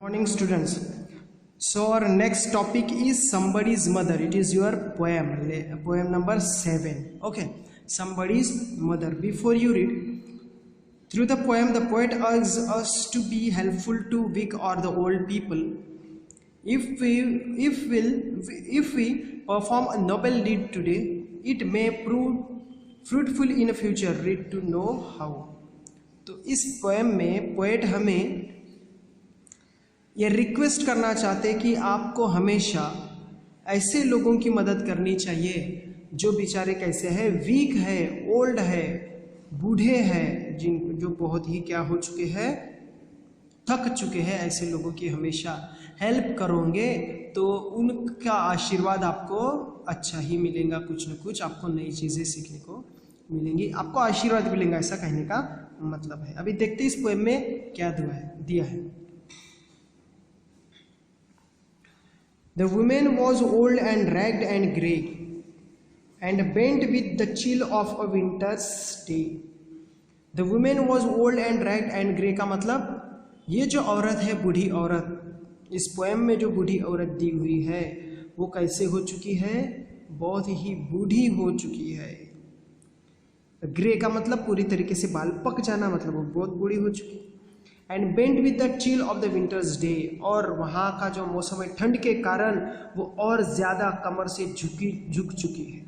Morning students. So our next topic is somebody's mother. It is your poem number 7. Okay, somebody's mother. Before you read through the poem, the poet urges us to be helpful to weak or the old people. If we perform a noble deed today, it may prove fruitful in the future. Read to know how. तो इस poem में poet हमें ये request करना चाहते कि आपको हमेशा ऐसे लोगों की मदद करनी चाहिए जो बेचारे कैसे हैं, वीक है, ओल्ड है, बूढ़े हैं, जो बहुत ही क्या हो चुके हैं, थक चुके हैं। ऐसे लोगों की हमेशा हेल्प करोगे तो उनका आशीर्वाद आपको अच्छा ही मिलेगा, कुछ न कुछ आपको नई चीज़ें सीखने को मिलेंगी, आपको आशीर्वाद मिलेगा, ऐसा कहने का मतलब है। अभी देखते इस पोएम में क्या दिया है। The woman was old and ragged and grey, and bent with the chill of a winter's day. The woman was old and ragged and grey का मतलब ये जो औरत है, बूढ़ी औरत, इस पोएम में जो बूढ़ी औरत दी हुई है वो कैसे हो चुकी है? बहुत ही बूढ़ी हो चुकी है। ग्रे का मतलब पूरी तरीके से बाल पक जाना, मतलब वो बहुत बूढ़ी हो चुकी है। And bent with the chill of the winters day, और वहाँ का जो मौसम है ठंड के कारण वो और ज़्यादा कमर से झुक चुकी है।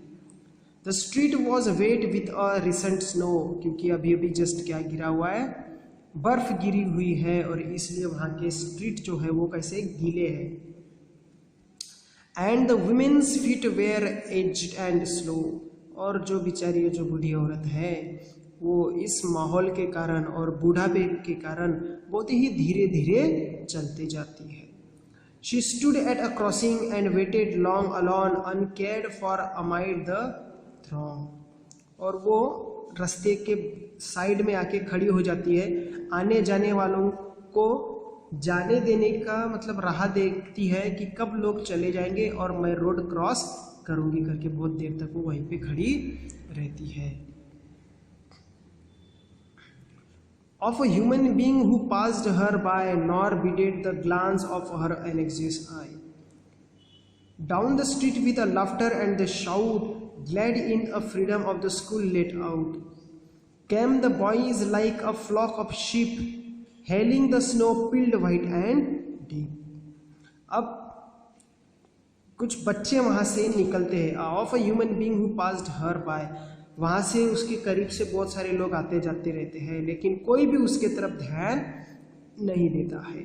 The street was wet with a recent snow, क्योंकि अभी अभी जस्ट क्या गिरा हुआ है, बर्फ गिरी हुई है, और इसलिए वहाँ के स्ट्रीट जो है वो कैसे गीले हैं। And the women's feet were aged and slow, और जो बेचारी जो बूढ़ी औरत है वो इस माहौल के कारण और बूढ़ापे के कारण बहुत ही धीरे धीरे चलते जाती है। She stood at a crossing and waited long alone uncared for amid the throng, और वो रास्ते के साइड में आके खड़ी हो जाती है, आने जाने वालों को जाने देने का मतलब राह देखती है कि कब लोग चले जाएंगे और मैं रोड क्रॉस करूंगी करके बहुत देर तक वो वहीं पे खड़ी रहती है। Of a human being who passed her by, nor bided the glance of her anxious eye. Down the street with a laughter and the shout, glad in a freedom of the school let out, came the boys like a flock of sheep, hailing the snow-filled white and deep. अब कुछ बच्चे वहाँ से निकलते हैं। Of a human being who passed her by, वहाँ से उसके करीब से बहुत सारे लोग आते जाते रहते हैं, लेकिन कोई भी उसके तरफ ध्यान नहीं देता है।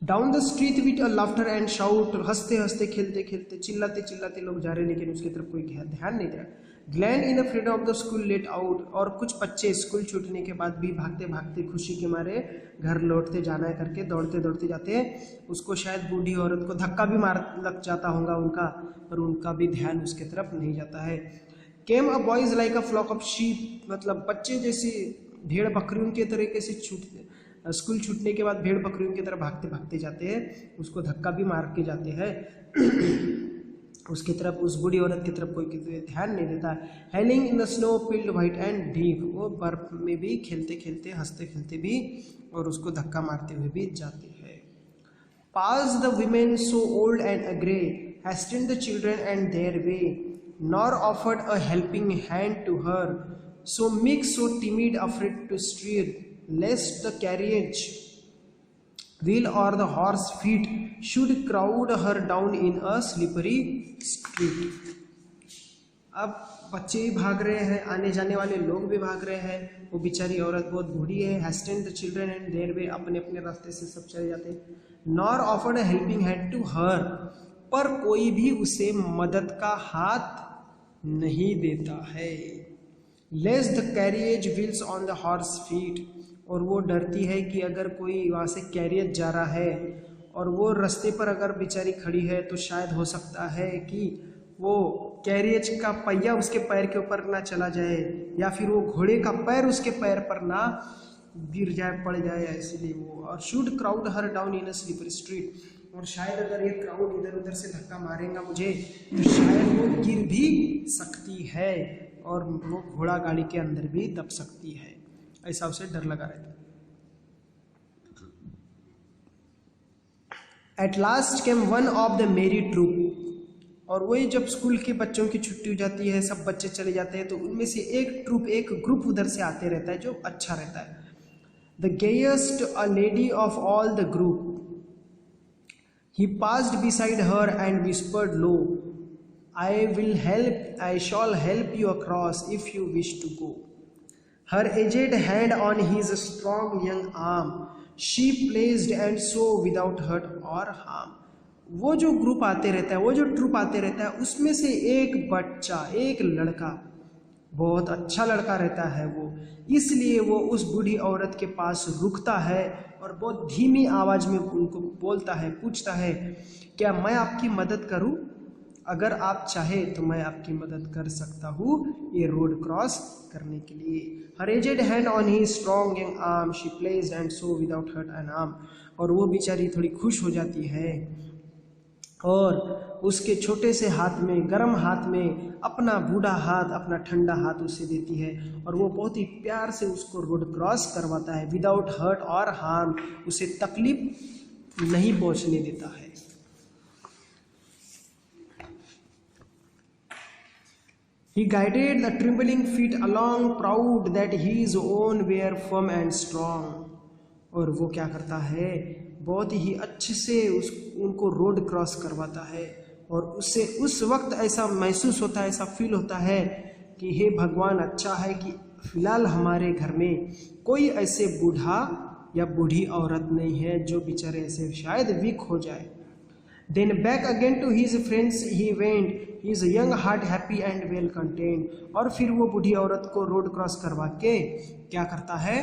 Down the street with a laughter and shout, हंसते हंसते खेलते खेलते चिल्लाते चिल्लाते लोग जा रहे हैं, लेकिन उसकी तरफ कोई ध्यान नहीं दे रहा। Glad in the freedom of the school let out, और कुछ बच्चे स्कूल छूटने के बाद भी भागते भागते खुशी के मारे घर लौटते जाना है करके दौड़ते दौड़ते जाते हैं। उसको शायद बूढ़ी औरत को धक्का भी मार लग जाता होगा उनका, पर उनका भी ध्यान उसके तरफ नहीं जाता है। Came a boys like a flock of sheep, मतलब बच्चे जैसे भेड़ बकरियों के तरीके से स्कूल छूटने के बाद भेड़ बकरियों की तरह भागते भागते जाते हैं, उसको धक्का भी मार के जाते हैं। उसकी तरफ, उस बूढ़ी औरत की तरफ कोई ध्यान नहीं देता है। Hailing in the snow field white and deep, वो बर्फ में भी खेलते खेलते हंसते खेलते भी और उसको धक्का मारते हुए भी जाते हैं। Passed the women so old and grey, hastened the children and their way, nor offered a helping hand to her, so meek, so timid, afraid to steer, lest the carriage wheel or the horse feet should crowd her down in a slippery street. अब बच्चे भी भाग रहे हैं, आने जाने वाले लोग भी भाग रहे हैं, वो बेचारी औरत बहुत बूढ़ी है। hastened the children and their way, अपने अपने रास्ते से सब चले जाते हैं। nor offered a helping hand to her, पर कोई भी उसे मदद का हाथ नहीं देता है। Less the carriage wheels on the horse feet, और वो डरती है कि अगर कोई वहाँ से कैरियज जा रहा है और वो रास्ते पर अगर बेचारी खड़ी है तो शायद हो सकता है कि वो कैरियज का पहिया उसके पैर के ऊपर ना चला जाए, या फिर वो घोड़े का पैर उसके पैर पर ना गिर जाए, पड़ जाए, इसलिए वो। और should crowd her down in a slipper street, और शायद अगर ये क्राउड इधर उधर से धक्का मारेगा मुझे तो शायद वो गिर भी सकती है और वो घोड़ा गाड़ी के अंदर भी दब सकती है, ऐसा उसे डर लगा रहता है। At last came one of the मेरी ट्रूप, और वही जब स्कूल के बच्चों की छुट्टी हो जाती है, सब बच्चे चले जाते हैं, तो उनमें से एक ट्रूप, एक ग्रुप उधर से आते रहता है जो अच्छा रहता है. The gayest a lady of all the group, he passed beside her and whispered low, I shall help you across if you wish to go. Her aged hand on his strong young arm, she placed and so without hurt or harm. वो जो group आते रहता है, वो जो troop आते रहता है, उसमें से एक बच्चा, एक लड़का, बहुत अच्छा लड़का रहता है वो, इसलिए वो उस बूढ़ी औरत के पास रुकता है और बहुत धीमी आवाज़ में उनको बोलता है, पूछता है, क्या मैं आपकी मदद करूं? अगर आप चाहे तो मैं आपकी मदद कर सकता हूँ ये रोड क्रॉस करने के लिए. Her aged hand on he strong young arm, she placed and so without hurt an arm. और वो बेचारी थोड़ी खुश हो जाती है और उसके छोटे से हाथ में, गर्म हाथ में अपना बूढ़ा हाथ, अपना ठंडा हाथ उसे देती है और वो बहुत ही प्यार से उसको रोड क्रॉस करवाता है, विदाउट हर्ट और हार्म, उसे तकलीफ नहीं पहुंचने देता है. He guided the trembling feet along, proud that his own were firm and strong. और वो क्या करता है, बहुत ही अच्छे से उनको रोड क्रॉस करवाता है और उससे उस वक्त ऐसा महसूस होता है, ऐसा फील होता है कि हे भगवान, अच्छा है कि फिलहाल हमारे घर में कोई ऐसे बूढ़ा या बूढ़ी औरत नहीं है जो बेचारे ऐसे शायद वीक हो जाए. Then back again to his friends he went, his young heart happy and well content. और फिर वो बूढ़ी औरत को रोड क्रॉस करवा के क्या करता है,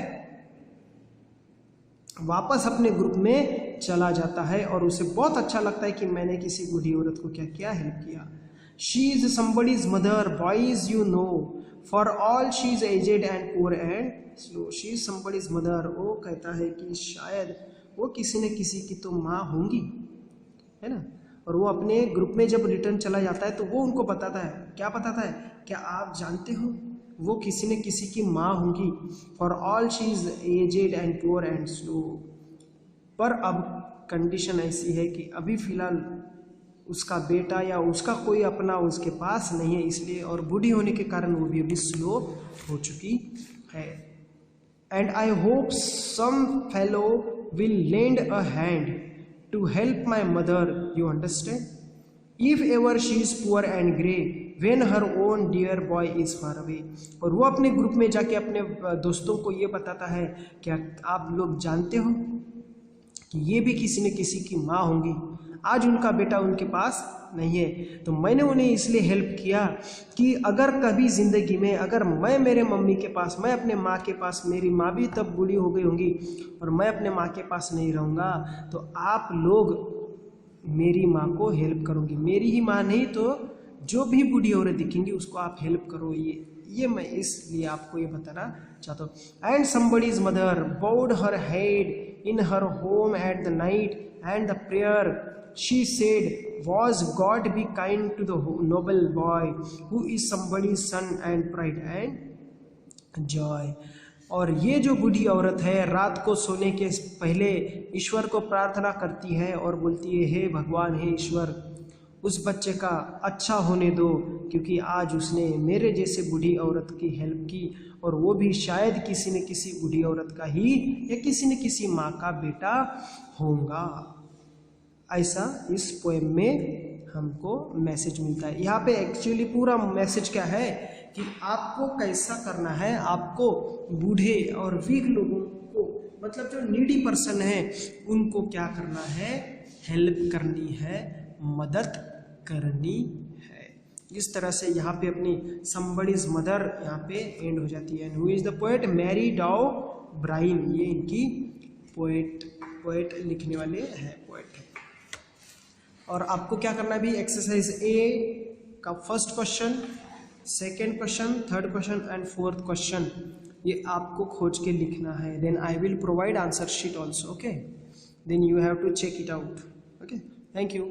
वापस अपने ग्रुप में चला जाता है और उसे बहुत अच्छा लगता है कि मैंने किसी बूढ़ी औरत को क्या किया, हेल्प किया. She is somebody's mother, boys you know, for all she is aged and poor and slow. She is somebody's mother. वो कहता है कि शायद वो किसी न किसी की तो माँ होंगी, है ना. और वो अपने ग्रुप में जब रिटर्न चला जाता है तो वो उनको बताता है, क्या बताता है, क्या आप जानते हो वो किसी न किसी की माँ होंगी. For all she is aged and poor and slow. पर अब कंडीशन ऐसी है कि अभी फिलहाल उसका बेटा या उसका कोई अपना उसके पास नहीं है, इसलिए, और बूढ़ी होने के कारण वो भी अभी स्लो हो चुकी है. And I hope some fellow will lend a hand to help my mother, you understand, if ever she is poor and grey when her own dear boy is far away. और वो अपने group में जाके अपने दोस्तों को ये बताता है, क्या आप लोग जानते हो कि ये भी किसी न किसी की माँ होंगी, आज उनका बेटा उनके पास नहीं है. तो मैंने उन्हें इसलिए हेल्प किया कि अगर कभी ज़िंदगी में अगर मैं मेरे मम्मी के पास, मैं अपने माँ के पास, मेरी माँ भी तब बूढ़ी हो गई होंगी और मैं अपने माँ के पास नहीं रहूँगा, तो आप लोग मेरी माँ को हेल्प करोगे. मेरी ही माँ नहीं तो जो भी बूढ़ी औरत दिखेंगी उसको आप हेल्प करो. ये मैं इसलिए आपको ये बताना चाहता हूँ. And somebody's mother bowed her head in her home at the night, and the prayer she said was, God be kind to the noble boy who is somebody's son and pride and joy. और ये जो बूढ़ी औरत है रात को सोने के पहले ईश्वर को प्रार्थना करती है और बोलती है, हे भगवान, हे ईश्वर, उस बच्चे का अच्छा होने दो, क्योंकि आज उसने मेरे जैसे बूढ़ी औरत की हेल्प की और वो भी शायद किसी न किसी बूढ़ी औरत का ही या किसी न किसी माँ का बेटा होगा. ऐसा इस पोएम में हमको मैसेज मिलता है. यहाँ पे एक्चुअली पूरा मैसेज क्या है कि आपको कैसा करना है, आपको बूढ़े और वीक लोगों को, मतलब जो नीडी पर्सन है, उनको क्या करना है, हेल्प करनी है, मदद करनी है. इस तरह से यहाँ पे अपनी somebody's मदर यहाँ पे एंड हो जाती है. Who is the poet, Mary Dow Brine, ये इनकी पोएट लिखने वाले हैं, पोएट है. और आपको क्या करना है भी, एक्सरसाइज ए का first question, second question, third question and fourth question, ये आपको खोज के लिखना है. Then I will provide answer sheet also. Okay, then you have to check it out. Okay, thank you.